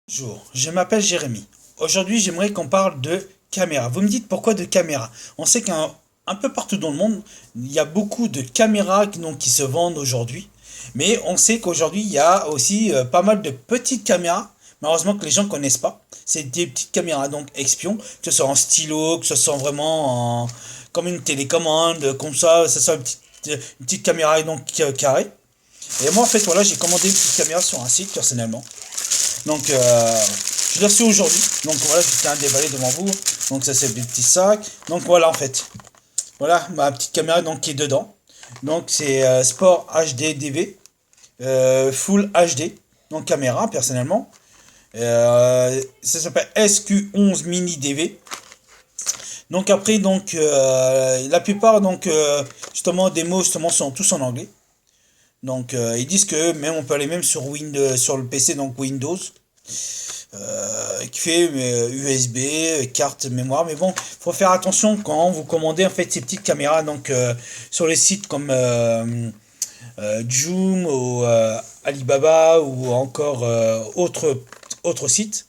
Bonjour, je m'appelle Jérémy. Aujourd'hui, j'aimerais qu'on parle de caméra. Vous me dites pourquoi de caméra? On sait qu'un peu partout dans le monde, il y a beaucoup de caméras qui se vendent aujourd'hui. Mais on sait qu'aujourd'hui, il y a aussi pas mal de petites caméras, malheureusement que les gens ne connaissent pas. C'est des petites caméras donc espions, que ce soit en stylo, que ce soit vraiment comme une télécommande, comme ça soit une petite caméra donc carrée. Et moi, en fait, voilà, j'ai commandé une petite caméra sur un site personnellement. Donc, je l'ai reçu aujourd'hui. Donc, voilà, je tiens à déballer devant vous. Donc, ça, c'est le petit sac. Donc, voilà, en fait. Voilà, ma petite caméra donc, qui est dedans. Donc, c'est Sport HD DV. Full HD. Donc, caméra, personnellement. Ça s'appelle SQ11 Mini DV. Donc, après, donc, la plupart, donc, justement, des mots, justement, sont tous en anglais. Donc, ils disent que même on peut aller même sur Windows, sur le PC, donc Windows, qui fait USB, carte mémoire. Mais bon, faut faire attention quand vous commandez en fait ces petites caméras donc sur les sites comme Joom ou Alibaba ou encore autres sites.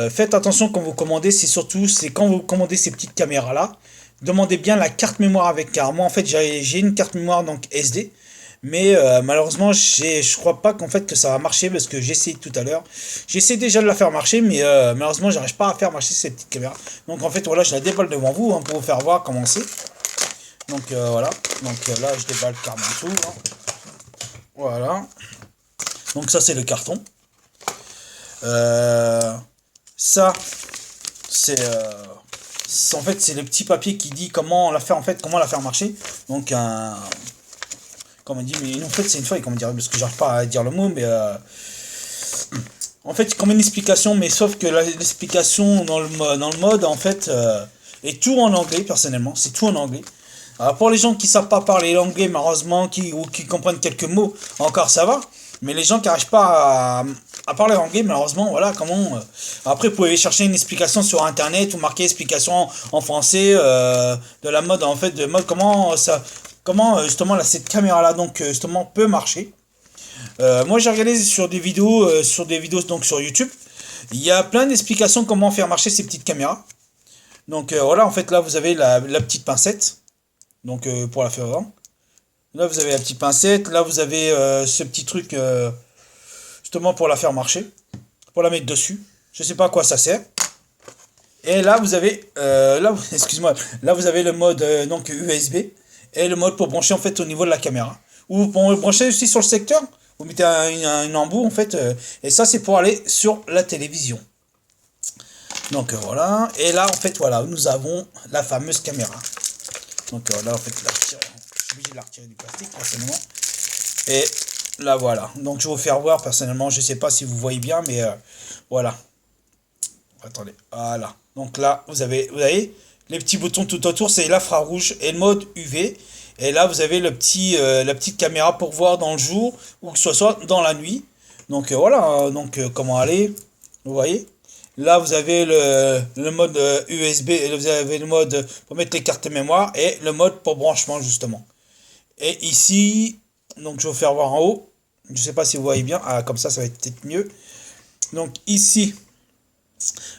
Faites attention quand vous commandez, c'est quand vous commandez ces petites caméras là, demandez bien la carte mémoire avec, car moi en fait j'ai une carte mémoire donc SD, mais malheureusement je crois pas qu'en fait que ça va marcher parce que j'ai essayé tout à l'heure, j'essaie déjà de la faire marcher, mais malheureusement j'arrive pas à faire marcher cette petite caméra. Donc en fait voilà, je la déballe devant vous hein, pour vous faire voir comment c'est. Donc voilà, donc là je déballe carrément tout, hein. Voilà, donc ça c'est le carton. Euh, Ça, en fait c'est le petit papier qui dit comment la faire en fait, comment la faire marcher. Donc comment on dit, mais en fait c'est une feuille, comment dire, parce que j'arrive pas à dire le mot, mais en fait comme une explication, mais sauf que l'explication dans le mode en fait est tout en anglais personnellement, c'est tout en anglais. Alors pour les gens qui savent pas parler l'anglais malheureusement, ou qui comprennent quelques mots, encore ça va. Mais les gens qui n'arrivent pas à parler anglais, malheureusement, voilà comment. Après, vous pouvez chercher une explication sur internet ou marquer explication en français de la mode, en fait, de mode comment justement là, cette caméra là donc justement peut marcher. Moi, j'ai regardé sur des vidéos donc sur YouTube. Il y a plein d'explications comment faire marcher ces petites caméras. Donc voilà, en fait là vous avez la petite pincette, donc pour la faire avant. Là vous avez la petite pincette, là vous avez ce petit truc justement pour la faire marcher, pour la mettre dessus. Je sais pas à quoi ça sert. Et là vous avez, excuse-moi, là vous avez le mode donc USB et le mode pour brancher en fait au niveau de la caméra. Ou pour le brancher aussi sur le secteur, vous mettez un embout en fait, et ça c'est pour aller sur la télévision. Donc voilà, et là en fait voilà, nous avons la fameuse caméra. Donc là en fait je suis obligé de la retirer du plastique personnellement. Et là voilà, donc je vais vous faire voir personnellement, je sais pas si vous voyez bien, mais voilà. Attendez, voilà. Donc là vous voyez, les petits boutons tout autour, c'est l'infrarouge et le mode UV. Et là vous avez la petite caméra pour voir dans le jour ou que ce soit dans la nuit. Donc voilà, donc comment aller, vous voyez. Là, vous avez le mode USB, et vous avez le mode pour mettre les cartes mémoire et le mode pour branchement, justement. Et ici, donc je vais vous faire voir en haut. Je ne sais pas si vous voyez bien. Ah, comme ça va être peut-être mieux. Donc ici,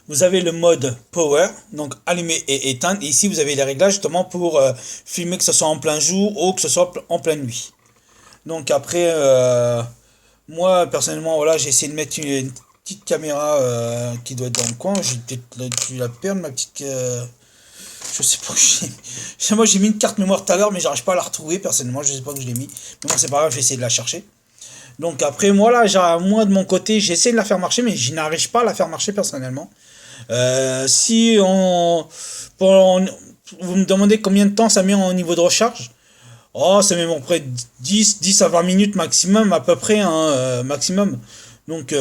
vous avez le mode power, donc allumer et éteindre. Et ici, vous avez les réglages justement pour filmer que ce soit en plein jour ou que ce soit en pleine nuit. Donc après, moi personnellement, voilà, j'ai essayé de mettre une petite caméra qui doit être dans le coin. J'ai peut-être dû la perdre, ma petite. Je sais pas où j'ai. Moi j'ai mis une carte mémoire tout à l'heure, mais j'arrive pas à la retrouver personnellement. Je sais pas où je l'ai mis. Mais bon, c'est pas grave, je vais essayer de la chercher. Donc après, moi là, moi de mon côté, j'essaie de la faire marcher, mais je n'arrive pas à la faire marcher personnellement. Si on, pour- vous me demandez combien de temps ça met au niveau de recharge. Oh, ça met bon, près de 10 à 20 minutes maximum, à peu près, hein, maximum. Donc,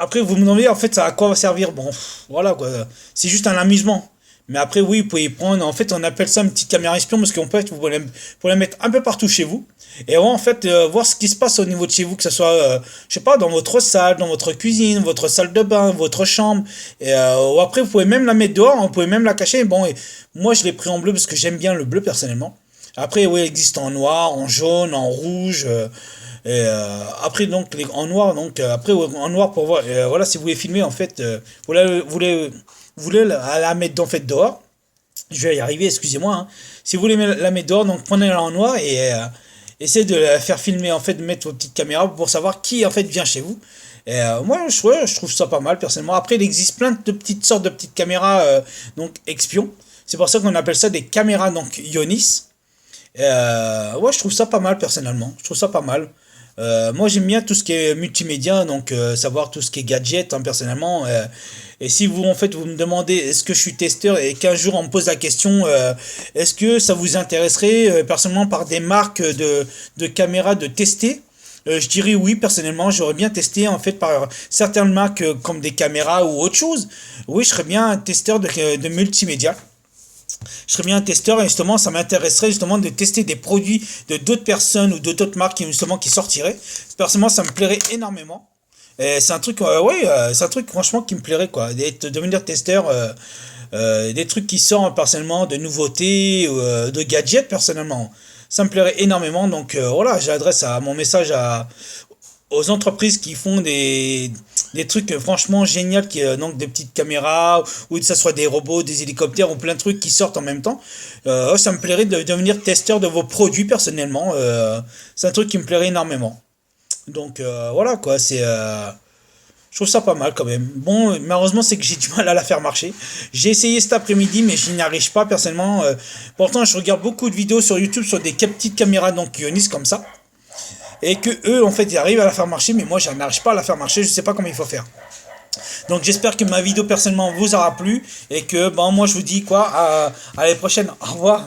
après, vous me demandez en fait à quoi va servir. Bon, voilà quoi. C'est juste un amusement. Mais après, oui, vous pouvez prendre. En fait, on appelle ça une petite caméra espion parce qu'en fait, vous pouvez la mettre un peu partout chez vous. Et en fait, voir ce qui se passe au niveau de chez vous, que ce soit, je sais pas, dans votre salle, dans votre cuisine, votre salle de bain, votre chambre. Et ou après, vous pouvez même la mettre dehors, vous pouvez même la cacher. Bon, et moi, je l'ai pris en bleu parce que j'aime bien le bleu personnellement. Après, oui, il existe en noir, en jaune, en rouge. Et après donc en noir, donc après en noir pour voir, voilà, si vous voulez filmer en fait, vous voulez la mettre en fait dehors. Je vais y arriver, excusez-moi, hein. Si vous voulez la mettre dehors, donc prenez-la en noir et essayez de la faire filmer, en fait, de mettre vos petites caméras pour savoir qui, en fait, vient chez vous. Et moi, je trouve ça pas mal, personnellement. Après, il existe plein de petites sortes de petites caméras, donc, espions. C'est pour ça qu'on appelle ça des caméras, donc, Ionis. Ouais, je trouve ça pas mal, personnellement. Je trouve ça pas mal. Moi, j'aime bien tout ce qui est multimédia, donc savoir tout ce qui est gadget, hein, personnellement. Et si vous, en fait, vous me demandez est-ce que je suis testeur et qu'un jour on me pose la question est-ce que ça vous intéresserait personnellement par des marques de caméras de tester, je dirais oui, personnellement, j'aurais bien testé en fait par certaines marques comme des caméras ou autre chose. Oui, je serais bien un testeur de multimédia. Je serais bien un testeur et justement ça m'intéresserait justement de tester des produits de d'autres personnes ou de d'autres marques justement qui sortiraient. Personnellement ça me plairait énormément. Et c'est un truc, ouais, c'est un truc franchement qui me plairait quoi, devenir testeur des trucs qui sortent personnellement, de nouveautés, de gadgets personnellement. Ça me plairait énormément donc voilà, j'adresse à mon message aux entreprises qui font des trucs franchement géniaux, donc des petites caméras, ou que ce soit des robots, des hélicoptères, ou plein de trucs qui sortent en même temps. Ça me plairait de devenir testeur de vos produits personnellement. C'est un truc qui me plairait énormément. Donc voilà quoi, je trouve ça pas mal quand même. Bon, malheureusement, c'est que j'ai du mal à la faire marcher. J'ai essayé cet après-midi, mais je n'y arrive pas personnellement. Pourtant, je regarde beaucoup de vidéos sur YouTube sur des petites caméras donc Ionis comme ça et que eux en fait ils arrivent à la faire marcher mais moi je n'arrive pas à la faire marcher, je sais pas comment il faut faire. Donc j'espère que ma vidéo personnellement vous aura plu et que bon moi je vous dis quoi à l'année prochaine, au revoir.